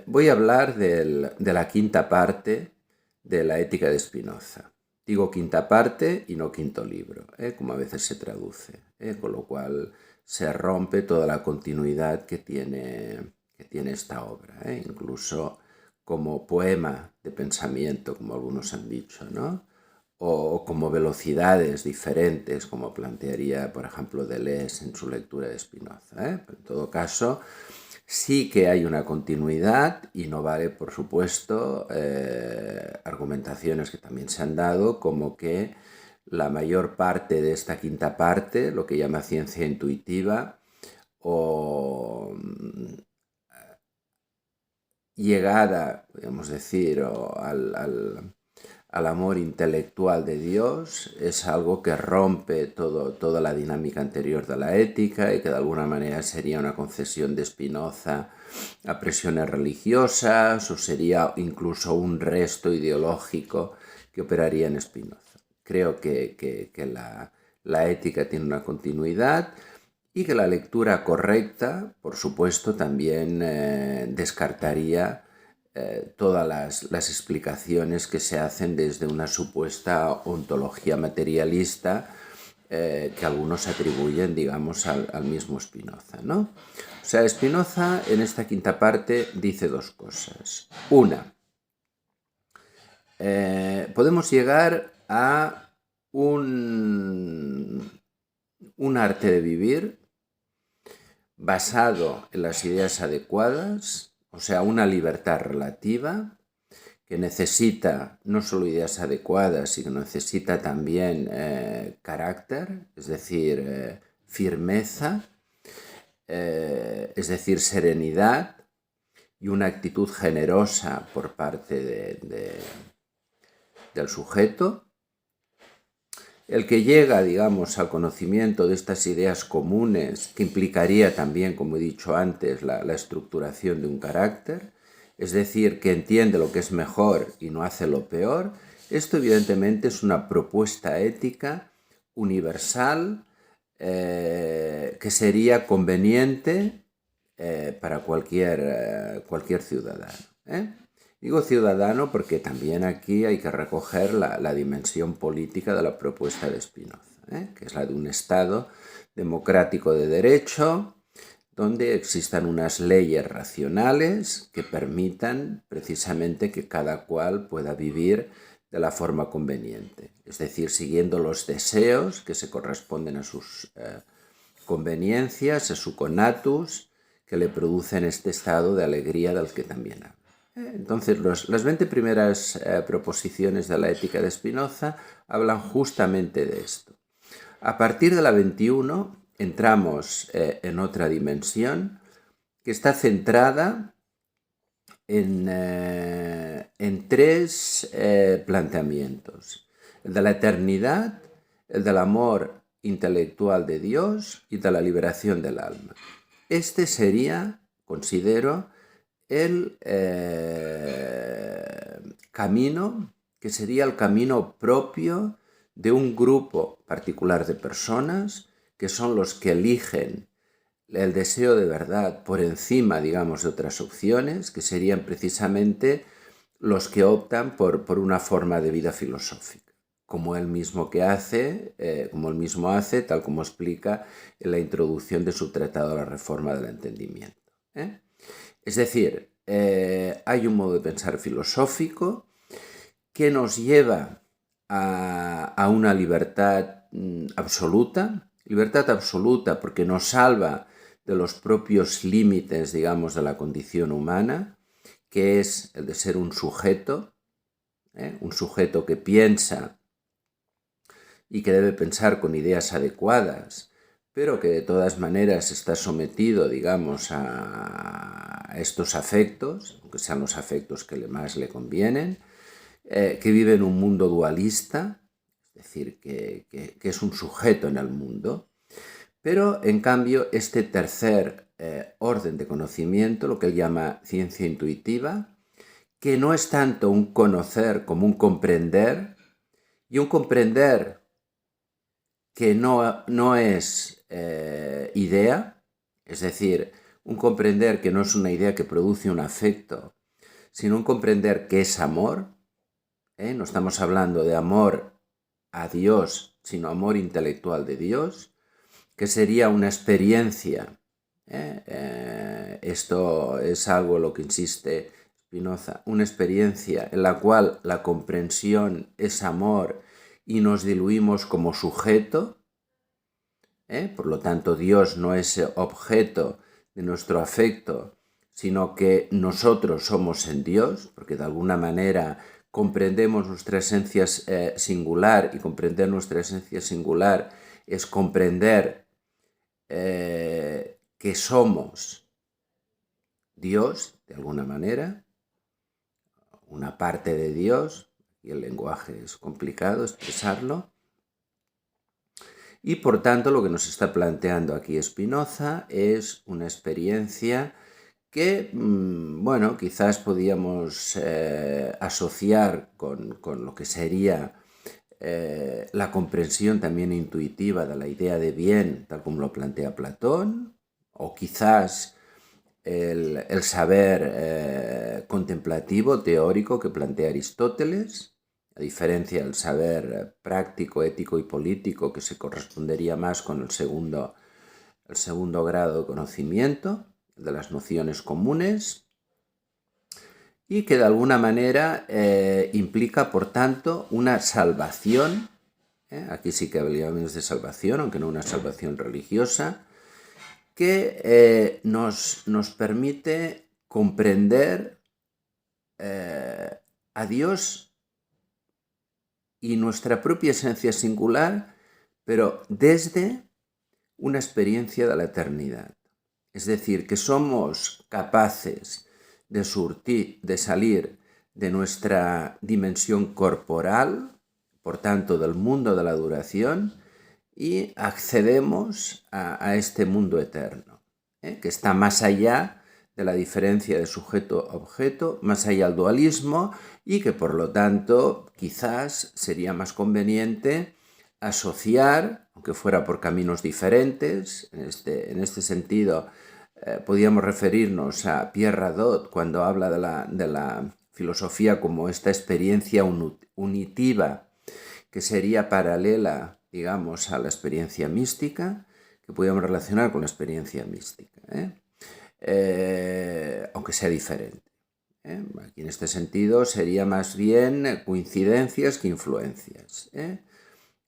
Voy a hablar de la quinta parte de la Ética de Spinoza. Digo quinta parte y no quinto libro, como a veces se traduce, con lo cual se rompe toda la continuidad que tiene esta obra, incluso como poema de pensamiento, como algunos han dicho, ¿no? O como velocidades diferentes, como plantearía, por ejemplo, Deleuze en su lectura de Spinoza. Pero en todo caso, sí que hay una continuidad y no vale, por supuesto, argumentaciones que también se han dado, como que la mayor parte de esta quinta parte, lo que llama ciencia intuitiva, o llegada, podemos decir, al amor intelectual de Dios, es algo que rompe toda la dinámica anterior de la ética y que de alguna manera sería una concesión de Spinoza a presiones religiosas o sería incluso un resto ideológico que operaría en Spinoza. Creo que la ética tiene una continuidad y que la lectura correcta, por supuesto, también descartaría todas las explicaciones que se hacen desde una supuesta ontología materialista que algunos atribuyen, digamos, al mismo Spinoza, ¿no? O sea, Spinoza en esta quinta parte dice dos cosas. Una, podemos llegar a un arte de vivir basado en las ideas adecuadas, o sea, una libertad relativa que necesita no solo ideas adecuadas, sino necesita también carácter, es decir, firmeza, es decir, serenidad y una actitud generosa por parte del sujeto. El que llega, digamos, al conocimiento de estas ideas comunes, que implicaría también, como he dicho antes, la estructuración de un carácter, es decir, que entiende lo que es mejor y no hace lo peor, esto evidentemente es una propuesta ética universal que sería conveniente para cualquier ciudadano. Digo ciudadano porque también aquí hay que recoger la dimensión política de la propuesta de Spinoza, que es la de un Estado democrático de derecho, donde existan unas leyes racionales que permitan precisamente que cada cual pueda vivir de la forma conveniente, es decir, siguiendo los deseos que se corresponden a sus conveniencias, a su conatus, que le producen este estado de alegría del que también habla. Entonces, las 20 primeras proposiciones de la ética de Spinoza hablan justamente de esto. A partir de la 21 entramos en otra dimensión que está centrada en tres planteamientos: el de la eternidad, el del amor intelectual de Dios y de la liberación del alma. Este sería, considero, el camino que sería el camino propio de un grupo particular de personas que son los que eligen el deseo de verdad por encima, digamos, de otras opciones, que serían precisamente los que optan por una forma de vida filosófica, como él mismo hace, tal como explica en la introducción de su tratado a la reforma del entendimiento. Es decir, hay un modo de pensar filosófico que nos lleva a una libertad absoluta porque nos salva de los propios límites, digamos, de la condición humana, que es el de ser un sujeto que piensa y que debe pensar con ideas adecuadas, pero que de todas maneras está sometido, digamos, a estos afectos, aunque sean los afectos que más le convienen, que vive en un mundo dualista, es decir, que es un sujeto en el mundo. Pero, en cambio, este tercer orden de conocimiento, lo que él llama ciencia intuitiva, que no es tanto un conocer como un comprender, y un comprender que no es idea, es decir, un comprender que no es una idea que produce un afecto, sino un comprender que es amor. No estamos hablando de amor a Dios, sino amor intelectual de Dios, que sería una experiencia. Esto es algo en lo que insiste Spinoza, una experiencia en la cual la comprensión es amor y nos diluimos como sujeto. Por lo tanto, Dios no es objeto de nuestro afecto, sino que nosotros somos en Dios, porque de alguna manera comprendemos nuestra esencia singular, y comprender nuestra esencia singular es comprender que somos Dios, de alguna manera, una parte de Dios, y el lenguaje es complicado expresarlo, y por tanto lo que nos está planteando aquí Spinoza es una experiencia que, bueno, quizás podíamos asociar con lo que sería la comprensión también intuitiva de la idea de bien, tal como lo plantea Platón, o quizás el saber contemplativo, teórico, que plantea Aristóteles, a diferencia del saber práctico, ético y político, que se correspondería más con el segundo grado de conocimiento, de las nociones comunes, y que de alguna manera implica, por tanto, una salvación. Aquí sí que hablaríamos de salvación, aunque no una salvación religiosa, que nos permite comprender a Dios y nuestra propia esencia singular, pero desde una experiencia de la eternidad. Es decir, que somos capaces de salir de nuestra dimensión corporal, por tanto del mundo de la duración, y accedemos a este mundo eterno, que está más allá de la diferencia de sujeto-objeto, más allá del dualismo, y que por lo tanto quizás sería más conveniente asociar, aunque fuera por caminos diferentes. En este sentido, podríamos referirnos a Pierre Radot cuando habla de la filosofía como esta experiencia unitiva que sería paralela, digamos, a la experiencia mística, que podríamos relacionar con la experiencia mística, aunque sea diferente. Aquí en este sentido sería más bien coincidencias que influencias.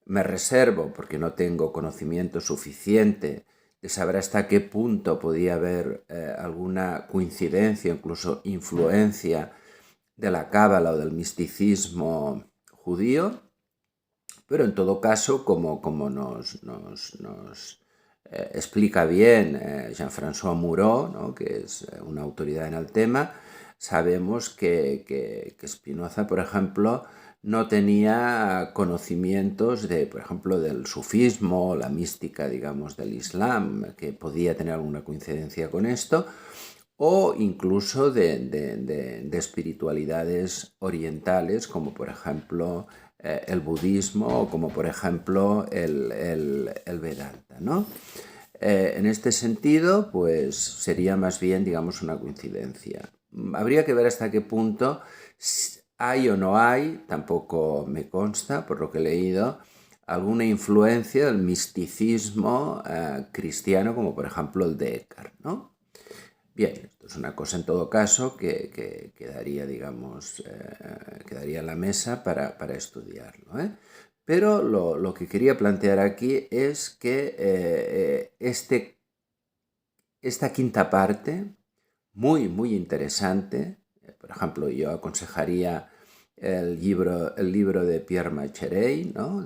Me reservo, porque no tengo conocimiento suficiente de saber hasta qué punto podía haber alguna coincidencia, incluso influencia de la cábala o del misticismo judío, pero en todo caso, como nos explica bien Jean-François Moreau, ¿no?, que es una autoridad en el tema, sabemos que Spinoza, por ejemplo, no tenía conocimientos por ejemplo, del sufismo, la mística, digamos, del Islam, que podía tener alguna coincidencia con esto, o incluso de espiritualidades orientales, como por ejemplo el budismo, o como por ejemplo el Vedanta, ¿no? En este sentido, pues sería más bien, digamos, una coincidencia. Habría que ver hasta qué punto hay o no hay, tampoco me consta, por lo que he leído, alguna influencia del misticismo cristiano, como por ejemplo el de Eckhart, ¿no? Bien, esto es una cosa en todo caso que quedaría, digamos, quedaría en la mesa para estudiarlo, ¿eh? Pero lo que quería plantear aquí es que esta quinta parte, muy, muy interesante, por ejemplo, yo aconsejaría el libro de Pierre Macherey, ¿no?,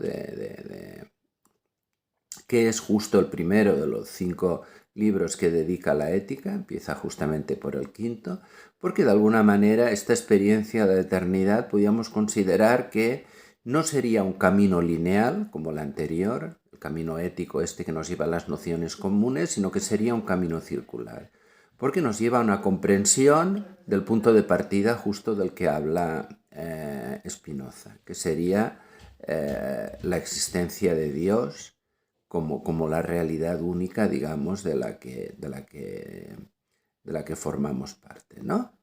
que es justo el primero de los 5 libros que dedica a la ética, empieza justamente por el quinto, porque de alguna manera esta experiencia de eternidad podríamos considerar que no sería un camino lineal como el anterior, el camino ético que nos lleva a las nociones comunes, sino que sería un camino circular, porque nos lleva a una comprensión del punto de partida justo del que habla Spinoza, que sería la existencia de Dios como la realidad única, digamos, de la que de la que formamos parte, ¿no?